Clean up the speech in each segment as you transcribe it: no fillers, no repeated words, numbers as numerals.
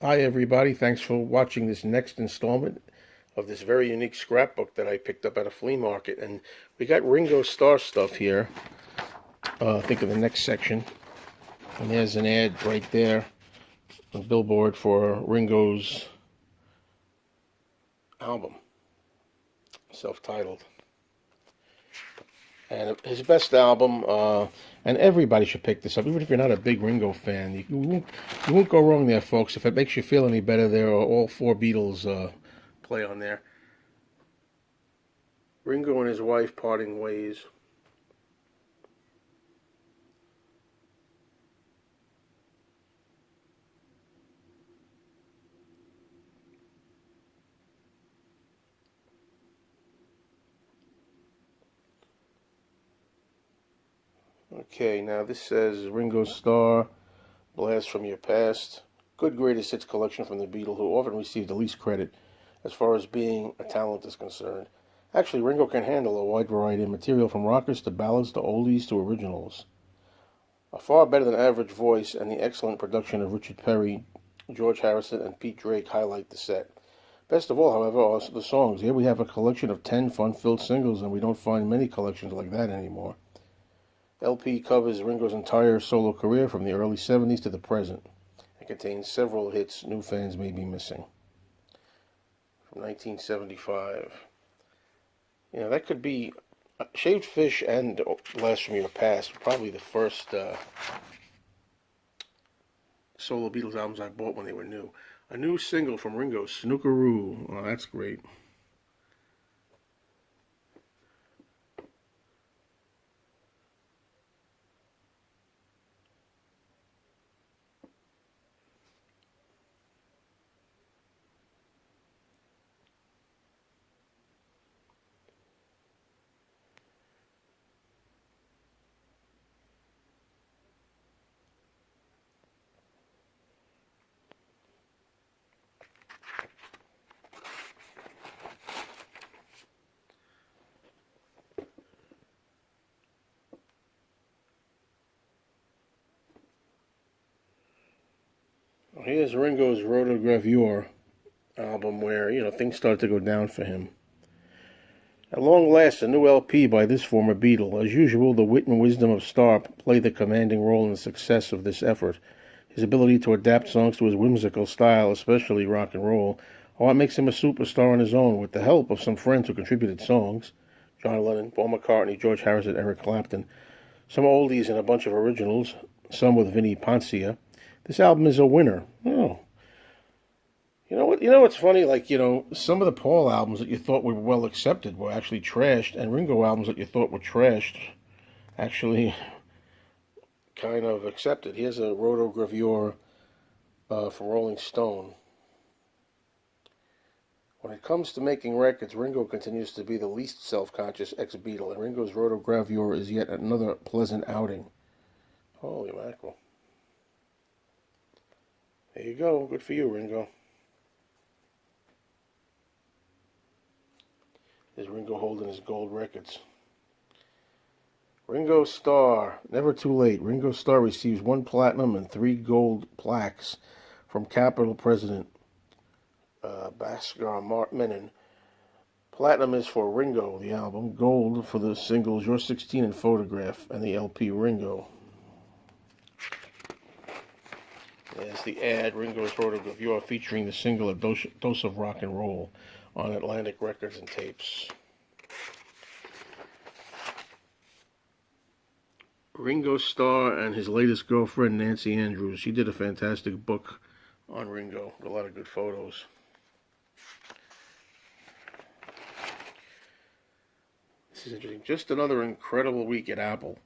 Hi, everybody. Thanks for watching this next installment of this very unique scrapbook that I picked up at a flea market. And we got Ringo Starr stuff here. Think of the next section. And there's an ad right there, a billboard for Ringo's album, self-titled. And his best album, and everybody should pick this up, even if you're not a big Ringo fan. You won't go wrong there, folks. If it makes you feel any better, there are all four Beatles play on there. Ringo and his wife parting ways. Okay, now this says Ringo Starr, Blast from Your Past. Good greatest hits collection from the Beatles, who often received the least credit as far as being a talent is concerned. Actually, Ringo can handle a wide variety of material from rockers to ballads to oldies to originals. A far better than average voice and the excellent production of Richard Perry, George Harrison, and Pete Drake highlight the set. Best of all, however, are the songs. Here we have a collection of 10 fun-filled singles, and we don't find many collections like that anymore. LP covers Ringo's entire solo career from the early 70s to the present. It contains several hits new fans may be missing. From 1975. That could be Shaved Fish and Blast from Your Past, probably the first solo Beatles albums I bought when they were new. A new single from Ringo, Snookeroo. Oh, that's great. Here's Ringo's Rotogravure album where, things started to go down for him. At long last, a new LP by this former Beatle. As usual, the wit and wisdom of Starr played the commanding role in the success of this effort. His ability to adapt songs to his whimsical style, especially rock and roll, are what makes him a superstar on his own, with the help of some friends who contributed songs. John Lennon, Paul McCartney, George Harrison, Eric Clapton. Some oldies and a bunch of originals, some with Vinnie Poncia. This album is a winner. Oh. You know what? You know what's funny? Some of the Paul albums that you thought were well accepted were actually trashed, and Ringo albums that you thought were trashed actually kind of accepted. Here's a rotogravure from Rolling Stone. When it comes to making records, Ringo continues to be the least self-conscious ex-Beatle, and Ringo's rotogravure is yet another pleasant outing. Holy mackerel. There you go. Good for you, Ringo. There's Ringo holding his gold records. Ringo Starr, never too late. Ringo Starr receives 1 platinum and 3 gold plaques from Capitol President Bhaskar Menon. Platinum is for Ringo, the album. Gold for the singles You're 16 and Photograph, and the LP Ringo. There's the ad, Ringo's Rotogravure, featuring the single A Dose of Rock and Roll on Atlantic Records and Tapes. Ringo Starr and his latest girlfriend, Nancy Andrews. She did a fantastic book on Ringo with a lot of good photos. This is interesting. Just another incredible week at Apple.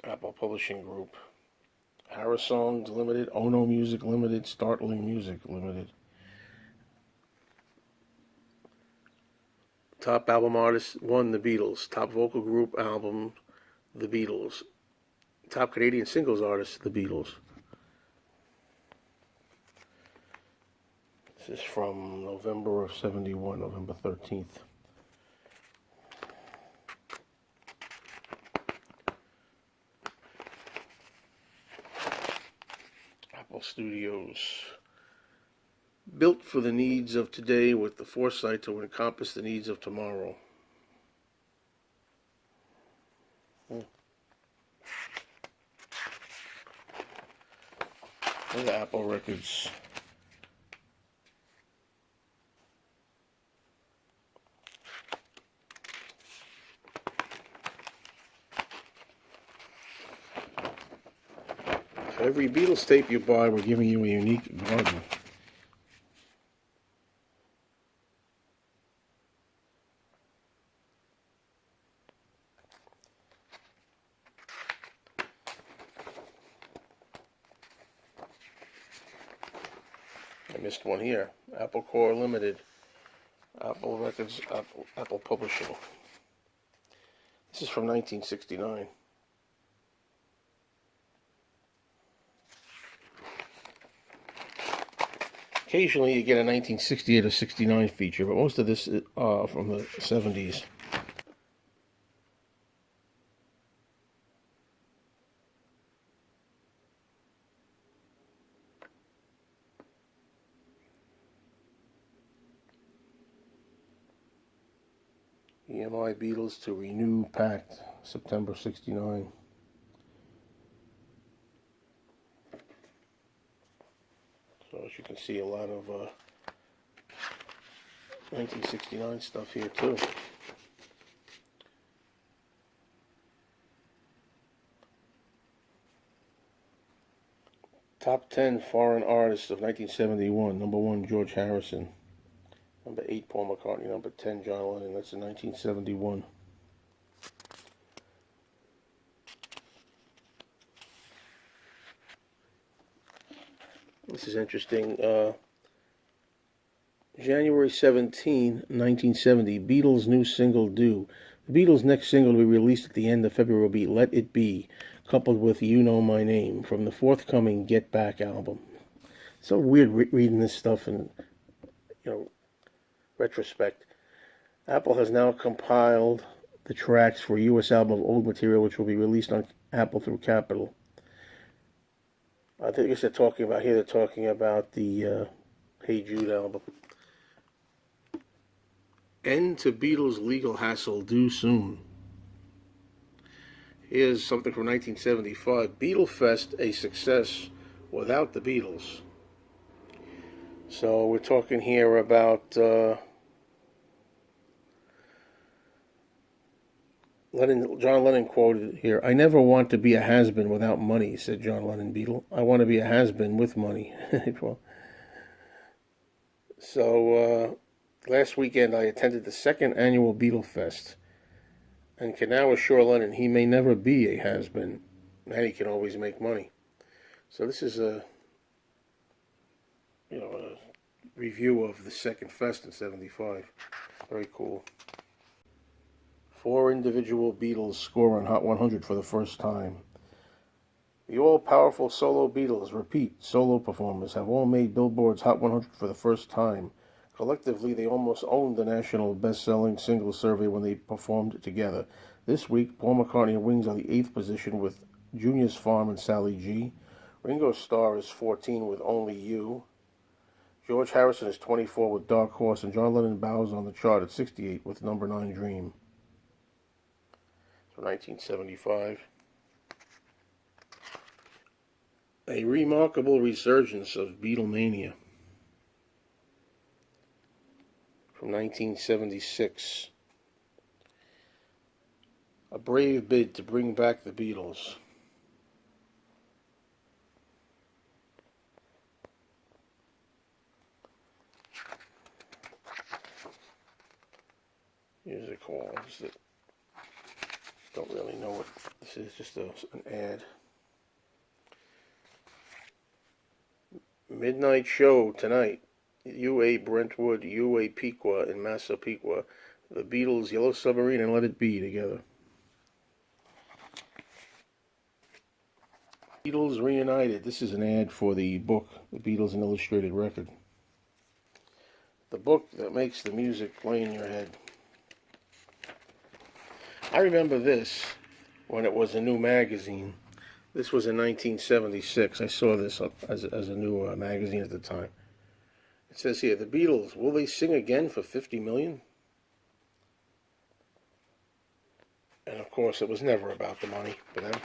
Apple Publishing Group. Harris Songs Limited, Ono Music Limited, Startling Music Limited. Top album artist, 1, The Beatles. Top vocal group album, The Beatles. Top Canadian singles artist, The Beatles. This is from November of 71, November 13th. Apple Studios. Built for the needs of today with the foresight to encompass the needs of tomorrow. Those are Apple records. For every Beatles tape you buy, we're giving you a unique garden. I missed one here. Apple Core Limited. Apple Records, Apple Publishing. This is from 1969. Occasionally you get a 1968 or 69 feature, but most of this is from the 70s. EMI Beatles to Renew Pact, September 69. So as you can see, a lot of 1969 stuff here too. Top 10 foreign artists of 1971. Number 1, George Harrison. Number 8, Paul McCartney. Number 10, John Lennon. That's in 1971. This is interesting. January 17, 1970, Beatles' new single, Do. The Beatles' next single to be released at the end of February will be Let It Be, coupled with You Know My Name, from the forthcoming Get Back album. It's so weird reading this stuff in, retrospect. Apple has now compiled the tracks for a U.S. album of old material, which will be released on Apple through Capitol. I think they're talking about the Hey Jude album. End to Beatles legal hassle due soon. Here's something from 1975. Beatlefest, a success without the Beatles. So we're talking here about John Lennon quoted here, "I never want to be a has-been without money," said John Lennon Beatle. "I want to be a has-been with money." So last weekend I attended the second annual Beatlefest and can now assure Lennon he may never be a has-been, and he can always make money. So this is a review of the second fest in '75. Very cool. 4 individual Beatles score on Hot 100 for the first time. The all-powerful solo Beatles, repeat, solo performers, have all made Billboard's Hot 100 for the first time. Collectively, they almost owned the national best-selling single survey when they performed together. This week, Paul McCartney and Wings are the 8th position with Junior's Farm and Sally G. Ringo Starr is 14 with Only You. George Harrison is 24 with Dark Horse, and John Lennon bows on the chart at 68 with Number 9 Dream. So 1975. A remarkable resurgence of Beatlemania. From 1976. A brave bid to bring back the Beatles. Here's a call. Don't really know what this is, just an ad. Midnight show tonight. UA Brentwood, UA Pequot, and Massapequa. The Beatles, Yellow Submarine, and Let It Be together. Beatles reunited. This is an ad for the book, The Beatles, an Illustrated Record. The book that makes the music play in your head. I remember this when it was a new magazine. This was in 1976. I saw this as a new magazine at the time. It says here, the Beatles, will they sing again for 50 million? And of course, it was never about the money for them.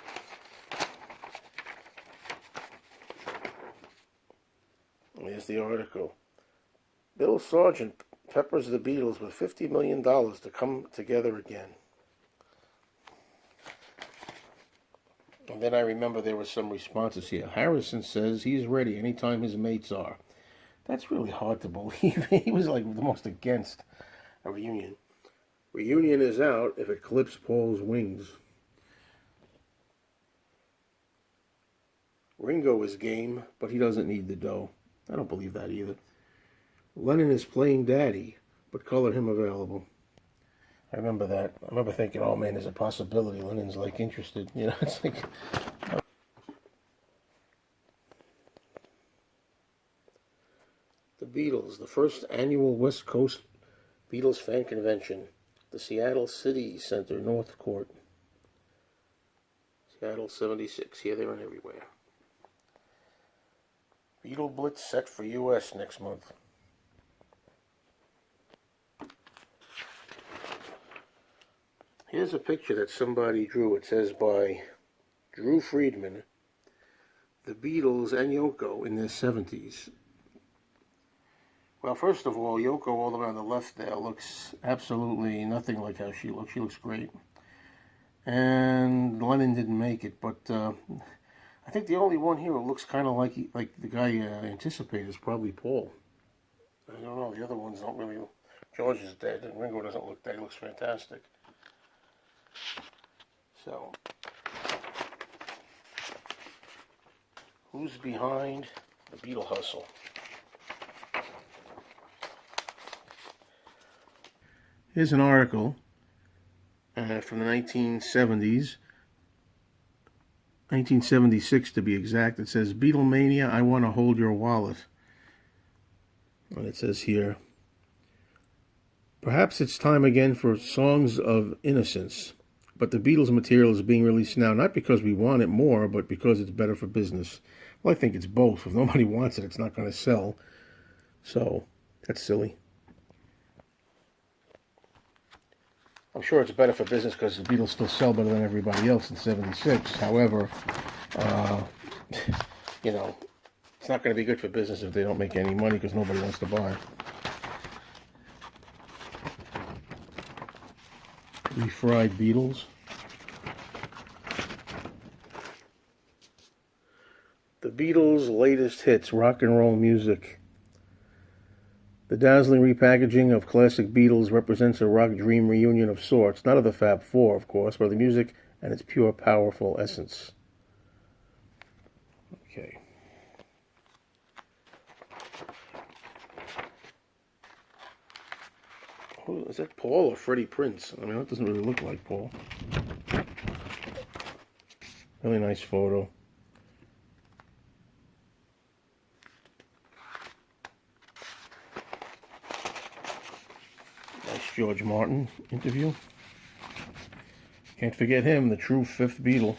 Here's the article. Bill Sargent peppers the Beatles with $50 million to come together again. And then I remember there were some responses here. Harrison says he's ready anytime his mates are. That's really hard to believe. He was like the most against a reunion. Reunion is out if it clips Paul's wings. Ringo is game, but he doesn't need the dough. I don't believe that either. Lennon is playing daddy, but color him available. I remember that. I remember thinking, oh man, there's a possibility Lennon's like interested. You know, it's like... The Beatles, the first annual West Coast Beatles fan convention. The Seattle City Center, North Court. Seattle 76. Here, there, and everywhere. Beatle Blitz set for U.S. next month. Here's a picture that somebody drew. It says by Drew Friedman, the Beatles and Yoko in their 70s. Well, first of all, Yoko all the way on the left there looks absolutely nothing like how she looks. She looks great. And Lennon didn't make it, but I think the only one here who looks kind of like the guy anticipated is probably Paul. I don't know. The other ones don't really. George is dead, and Ringo doesn't look dead. He looks fantastic. So, who's behind the Beatle hustle? Here's an article from the 1970s, 1976 to be exact. It says, Beatlemania, I Want to Hold Your Wallet. And it says here, perhaps it's time again for songs of innocence. But the Beatles material is being released now, not because we want it more, but because it's better for business. Well, I think it's both. If nobody wants it, it's not going to sell. So, that's silly. I'm sure it's better for business because the Beatles still sell better than everybody else in 76. However, you know, it's not going to be good for business if they don't make any money because nobody wants to buy. Refried Beatles. The Beatles' latest hits, rock and roll music. The dazzling repackaging of classic Beatles represents a rock dream reunion of sorts, not of the Fab Four, of course, but of the music and its pure, powerful essence. Okay. Oh, is that Paul or Freddie Prinze? I mean, that doesn't really look like Paul. Really nice photo. George Martin interview. Can't forget him, the true fifth Beatle.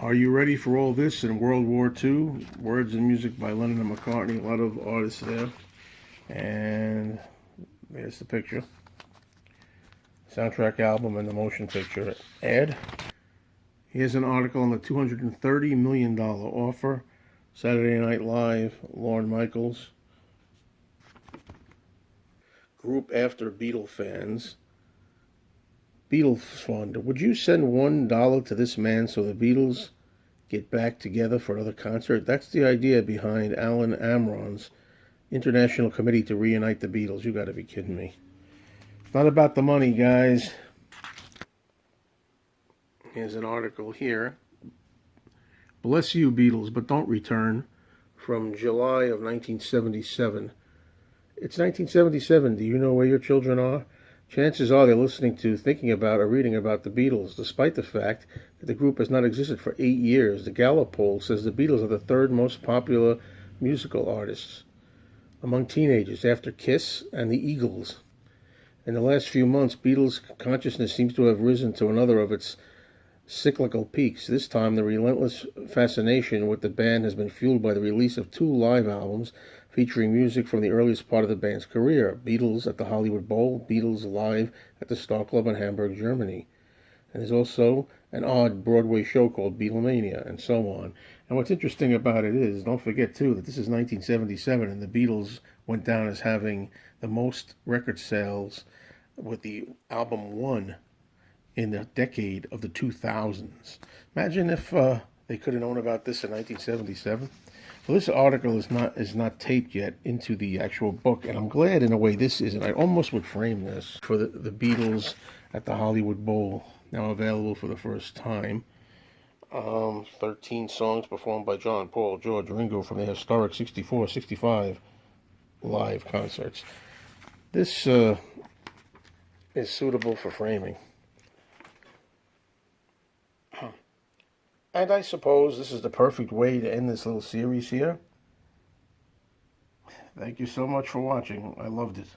Are you ready for all this in World War II? Words and music by Lennon and McCartney. A lot of artists there. And there's the picture. Soundtrack album and the motion picture ad. Here's an article on the $230 million offer. Saturday Night Live, Lorne Michaels. Group after Beatle fans. Beatles Fund. Would you send $1 to this man so the Beatles get back together for another concert? That's the idea behind Alan Amron's International Committee to Reunite the Beatles. You got to be kidding me. It's not about the money, guys. Here's an article here. Bless you, Beatles, but don't return. From July of 1977. It's 1977. Do you know where your children are? Chances are they're listening to, thinking about, or reading about the Beatles, despite the fact that the group has not existed for 8 years. The Gallup poll says the Beatles are the third most popular musical artists among teenagers after Kiss and the Eagles. In the last few months, Beatles consciousness seems to have risen to another of its cyclical peaks. This time, the relentless fascination with the band has been fueled by the release of two live albums featuring music from the earliest part of the band's career: Beatles at the Hollywood Bowl, Beatles Live at the Star Club in Hamburg, Germany. And there's also an odd Broadway show called Beatlemania, and so on. And what's interesting about it is, don't forget too, that this is 1977, and the Beatles went down as having the most record sales with the album One in the decade of the 2000s. Imagine if they could have known about this in 1977. Well, this article is not taped yet into the actual book, and I'm glad in a way this isn't. I almost would frame this for the Beatles at the Hollywood Bowl, now available for the first time. 13 songs performed by John, Paul, George, Ringo from the historic 64-65 live concerts. This is suitable for framing. And I suppose this is the perfect way to end this little series here. Thank you so much for watching. I loved it.